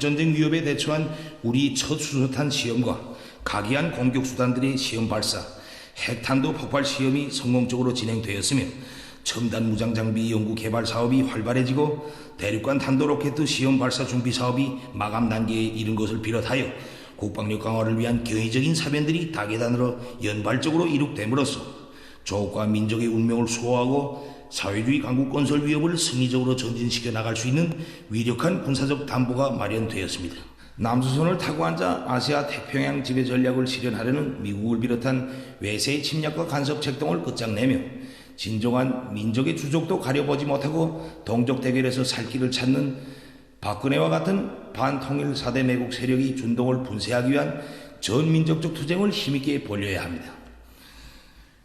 핵전쟁 위협에 대처한 우리 첫 수소탄 시험과 각이한 공격수단들의 시험 발사, 핵탄도 폭발 시험이 성공적으로 진행되었으며 첨단 무장 장비 연구 개발 사업이 활발해지고 대륙간 탄도 로켓 시험 발사 준비 사업이 마감 단계에 이른 것을 비롯하여 국방력 강화를 위한 경이적인 사변들이 다계단으로 연발적으로 이룩됨으로써 조국과 민족의 운명을 수호하고 사회주의 강국 건설 위협을 승리적으로 전진시켜 나갈 수 있는 위력한 군사적 담보가 마련되었습니다. 남수선을 타고 앉아 아시아 태평양 지배 전략을 실현하려는 미국을 비롯한 외세의 침략과 간섭 책동을 끝장내며 진정한 민족의 주족도 가려보지 못하고 동족 대결에서 살 길을 찾는 박근혜와 같은 반통일 4대 매국 세력이 준동을 분쇄하기 위한 전민족적 투쟁을 힘있게 벌여야 합니다.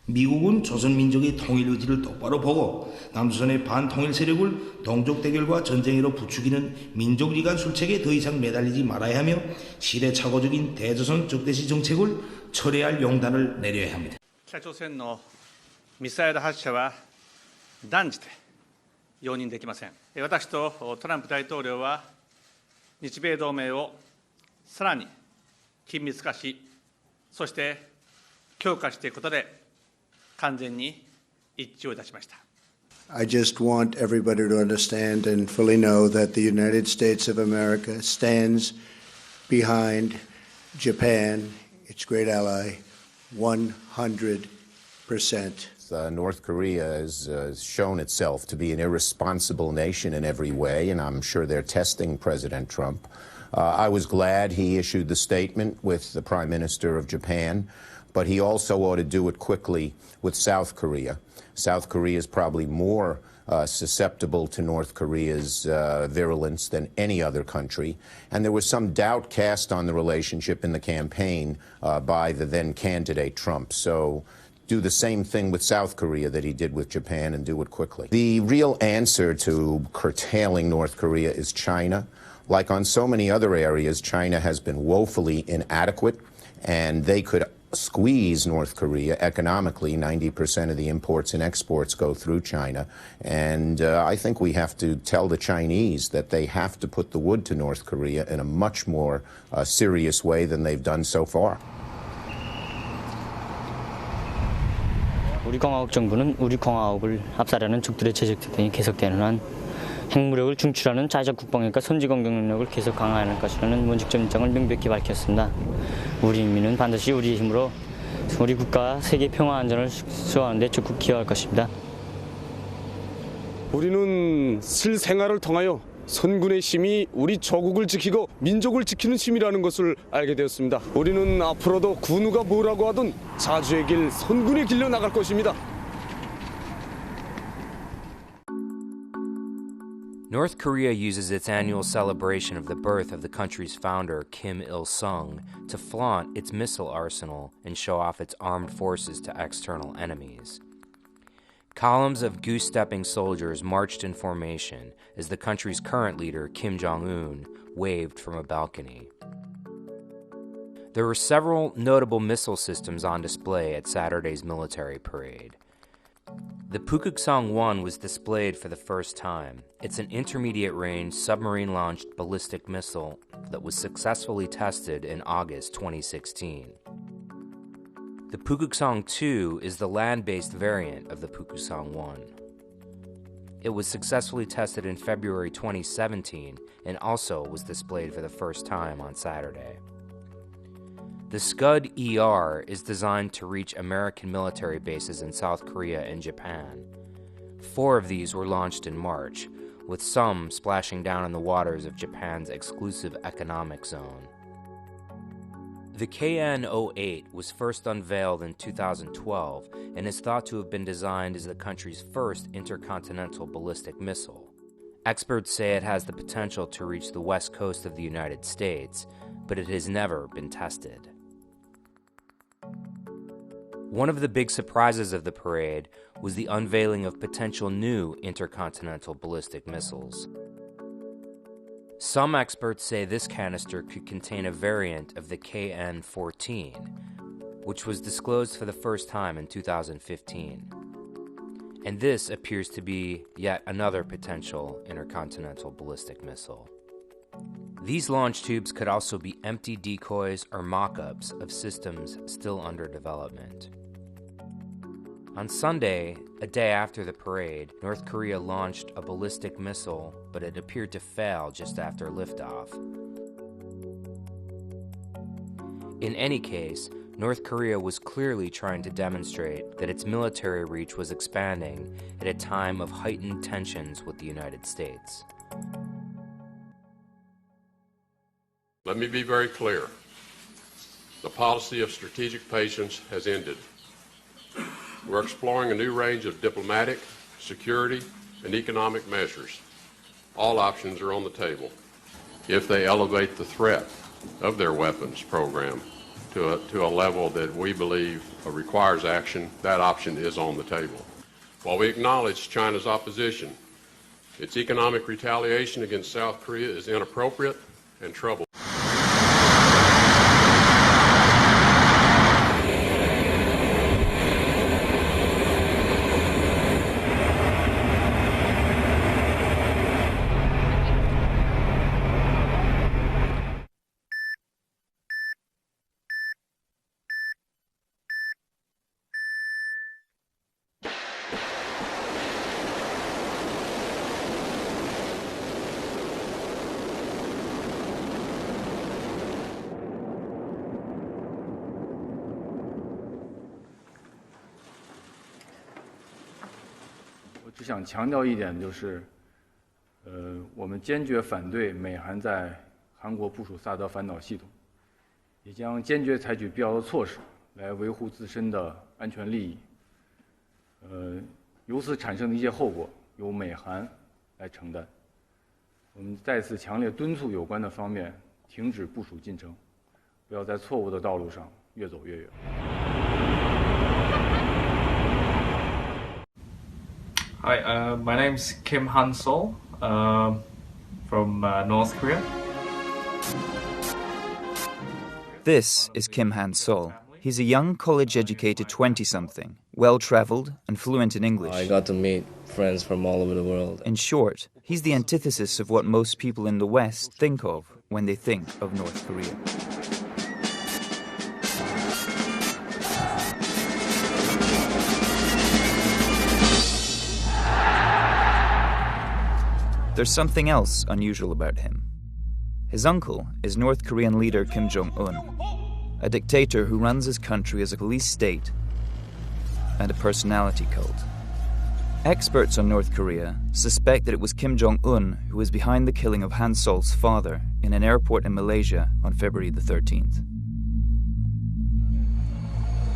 미국은 조선민족의 통일 의지를 똑바로 보고 남조선의 반통일 세력을 동족 대결과 전쟁으로 부추기는 민족 이간 술책에 더 이상 매달리지 말아야 하며 시대착오적인 대조선 적대시 정책을 철회해야 할 용단을 내려야 합니다. 北朝鮮のミサイル発射は断じて容認できません。私とトランプ大統領は日米同盟をさらに緊密化し、そして強化していくことで完全に一致をいたしました。I just want everybody to understand and fully know that the United States of America stands behind Japan, its great ally, 100%. North Korea has shown itself to be an irresponsible nation in every way, and I'm sure they're testing President Trump. I was glad he issued the statement with the Prime Minister of Japan, but he also ought to do it quickly with South Korea. South Korea is probably more susceptible to North Korea's virulence than any other country, and there was some doubt cast on the relationship in the campaign by the then candidate Trump. So do the same thing with South Korea that he did with Japan and do it quickly. The real answer to curtailing North Korea is China. Like on so many other areas, China has been woefully inadequate, and they could squeeze North Korea economically. 90% of the imports and exports go through China. And I think we have to tell the Chinese that they have to put the wood to North Korea in a much more serious way than they've done so far. 우리 공화국 정부는 우리 공화국을 압살하는 적들의 재적 등이 계속되는 한 핵무력을 중출하는 자적 국방력과 선지 공격 능력을 계속 강화할 것이라는 원칙적 입장을 명백히 밝혔습니다. 우리 인민은 반드시 우리의 힘으로 우리 국가와 세계 평화 안전을 수호하는 데 적극 기여할 것입니다. 우리는 실생활을 통하여 선군의 힘이 우리 조국을 지키고 민족을 지키는 힘이라는 것을 알게 되었습니다. 우리는 앞으로도 군우가 뭐라고 하든 자주의 길, 선군의 길로 나갈 것입니다. North Korea uses its annual celebration of the birth of the country's founder, Kim Il-sung, to flaunt its missile arsenal and show off its armed forces to external enemies. Columns of goose-stepping soldiers marched in formation as the country's current leader, Kim Jong-un, waved from a balcony. There were several notable missile systems on display at Saturday's military parade. The Pukguksong-1 was displayed for the first time. It's an intermediate-range, submarine-launched ballistic missile that was successfully tested in August 2016. The Pukguksong-2 is the land-based variant of the Pukguksong-1. It was successfully tested in February 2017 and also was displayed for the first time on Saturday. The Scud-ER is designed to reach American military bases in South Korea and Japan. 4 of these were launched in March, with some splashing down in the waters of Japan's exclusive economic zone. The KN-08 was first unveiled in 2012 and is thought to have been designed as the country's first intercontinental ballistic missile. Experts say it has the potential to reach the west coast of the United States, but it has never been tested. One of the big surprises of the parade was the unveiling of potential new intercontinental ballistic missiles. Some experts say this canister could contain a variant of the KN-14, which was disclosed for the first time in 2015. And this appears to be yet another potential intercontinental ballistic missile. These launch tubes could also be empty decoys or mock-ups of systems still under development. On Sunday, a day after the parade, North Korea launched a ballistic missile, but it appeared to fail just after liftoff. In any case, North Korea was clearly trying to demonstrate that its military reach was expanding at a time of heightened tensions with the United States. Let me be very clear. The policy of strategic patience has ended. We're exploring a new range of diplomatic, security, and economic measures. All options are on the table. If they elevate the threat of their weapons program to a level that we believe requires action, that option is on the table. While we acknowledge China's opposition, its economic retaliation against South Korea is inappropriate and troublesome.我只想强调一点，就是我们坚决反对美韩在韩国部署萨德反导系统，也将坚决采取必要的措施来维护自身的安全利益。由此产生的一些后果由美韩来承担。我们再次强烈敦促有关的方面停止部署进程，不要在错误的道路上越走越远。Hi, my name's Kim Han-sol from North Korea. This is Kim Han-sol. He's a young college-educated 20-something, well-traveled and fluent in English. I got to meet friends from all over the world. In short, he's the antithesis of what most people in the West think of when they think of North Korea. There's something else unusual about him. His uncle is North Korean leader Kim Jong-un, a dictator who runs his country as a police state and a personality cult. Experts on North Korea suspect that it was Kim Jong-un who was behind the killing of Han Sol's father in an airport in Malaysia on February the 13th.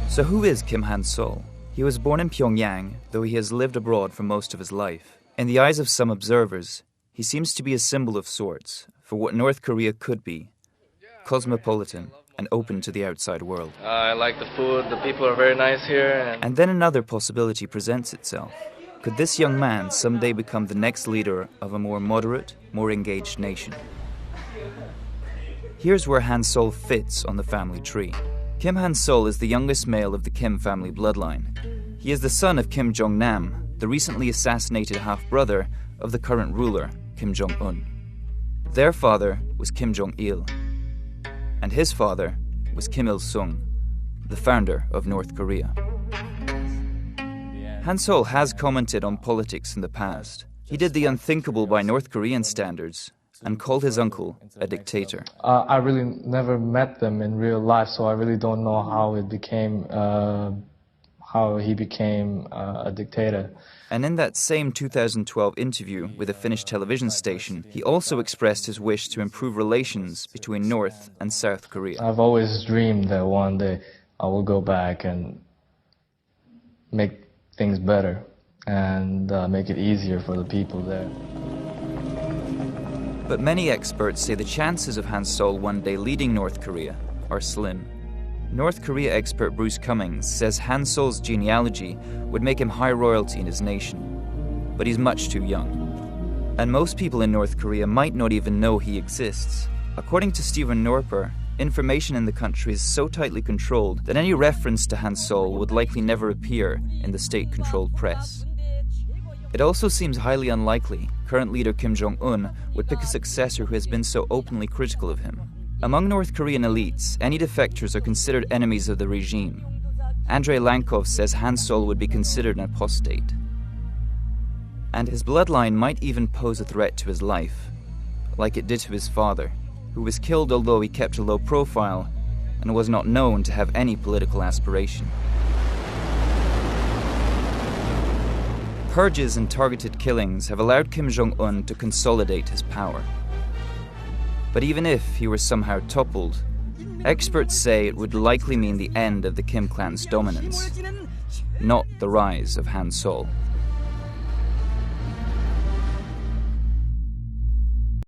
So who is Kim Han-sol? He was born in Pyongyang, though he has lived abroad for most of his life. In the eyes of some observers, he seems to be a symbol of sorts for what North Korea could be: cosmopolitan and open to the outside world. I like the food, the people are very nice here. And then another possibility presents itself. Could this young man someday become the next leader of a more moderate, more engaged nation? Here's where Han Sol fits on the family tree. Kim Han Sol is the youngest male of the Kim family bloodline. He is the son of Kim Jong-nam, the recently assassinated half-brother of the current ruler, Kim Jong-un. Their father was Kim Jong-il, and his father was Kim Il-sung, the founder of North Korea. Han Sol has commented on politics in the past. He did the unthinkable by North Korean standards and called his uncle a dictator. I really never met them in real life, so I really don't know how he became a dictator. And in that same 2012 interview with a Finnish television station, he also expressed his wish to improve relations between North and South Korea. I've always dreamed that one day I will go back and make things better and make it easier for the people there. But many experts say the chances of Han Sol one day leading North Korea are slim. North Korea expert Bruce Cummings says Han Sol's genealogy would make him high royalty in his nation, but he's much too young. And most people in North Korea might not even know he exists. According to Stephen Norper, information in the country is so tightly controlled that any reference to Han Sol would likely never appear in the state-controlled press. It also seems highly unlikely current leader Kim Jong-un would pick a successor who has been so openly critical of him. Among North Korean elites, any defectors are considered enemies of the regime. Andrei Lankov says Han Sol would be considered an apostate. And his bloodline might even pose a threat to his life, like it did to his father, who was killed although he kept a low profile and was not known to have any political aspiration. Purges and targeted killings have allowed Kim Jong-un to consolidate his power. But even if he were somehow toppled, experts say it would likely mean the end of the Kim clan's dominance, not the rise of Han Sol.